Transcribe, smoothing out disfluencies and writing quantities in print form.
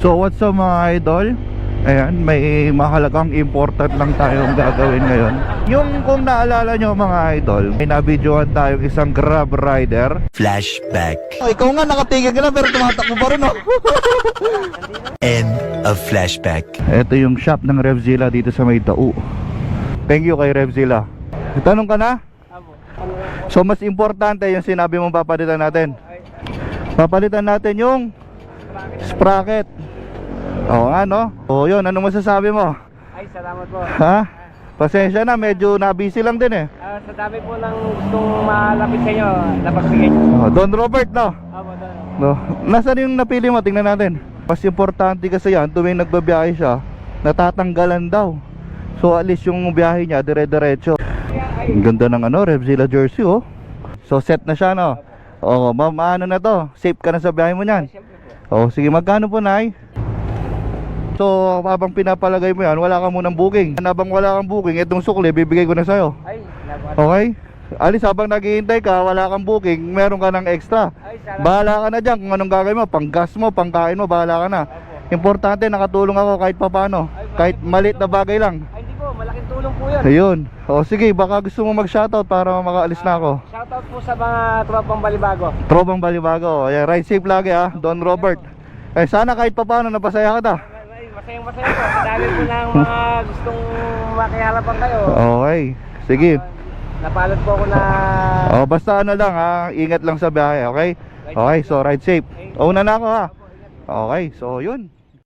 So what's up mga idol? Ayan, may mahalagang important lang tayong gagawin ngayon. Yung kung naalala nyo mga idol, may nabidyohan tayong isang Grab rider. Flashback. Oh, ikaw nga nakatigil ka na pero tumatakbo pa rin oh. End of flashback. Ito yung shop ng Revzilla dito sa May Dao. Thank you kay Revzilla. Tanong ka na? So mas importante yung sinabi mong papalitan natin. Papalitan natin yung sprocket. Oo nga no? O yun, ano masasabi mo? Ay, salamat po. Ha? Pasensya na, medyo nabisi lang din eh. Sa dami po ng gustong malapit sa inyo, napagbigay nyo. Oh, Don Robert no? Opo, doon. No. Nasaan yung napili mo? Tingnan natin. Mas importante kasi yan, tuwing nagbabiyahe siya, natatanggalan daw. So at least yung biyahe niya dire-diretso. Ang ganda ng ano, Revzilla jersey oh. So set na siya no? Oh, ma'am, ano na to? Safe ka na sa biyahe mo niyan? Siyempre po. Oh, sige, magkano po nay? So habang pinapalagay mo yan, wala ka munang booking. Habang wala kang booking, itong sukli bibigay ko na sa'yo. Ay, salamat. Okay? Alis, habang naghihintay ka, wala kang booking, meron ka ng extra. Ay, salamat. Bahala ka na dyan kung anong gagawin mo. Pang gas mo, pang kain mo, bahala ka na. Importante, nakatulong ako kahit papano. Kahit maliit na bagay lang. Ay, hindi po, malaking tulong po yun. Ayun. O sige, baka gusto mo mag-shoutout para makaalis na ako. Shoutout po sa mga tropang Balibago. Tropang Balibago. Ayan, ride safe lagi ha, Don Robert. Eh, sana kahit papano napasaya ka ta. Ay, masayang-masaya po. Madami po ng mga gustong makiharapan kayo. Okay, sige. Napalad po ako na... O, basta ano lang ha, ingat lang sa biyahe, okay? Okay, so ride safe. Una na ako ha. Okay, so yun.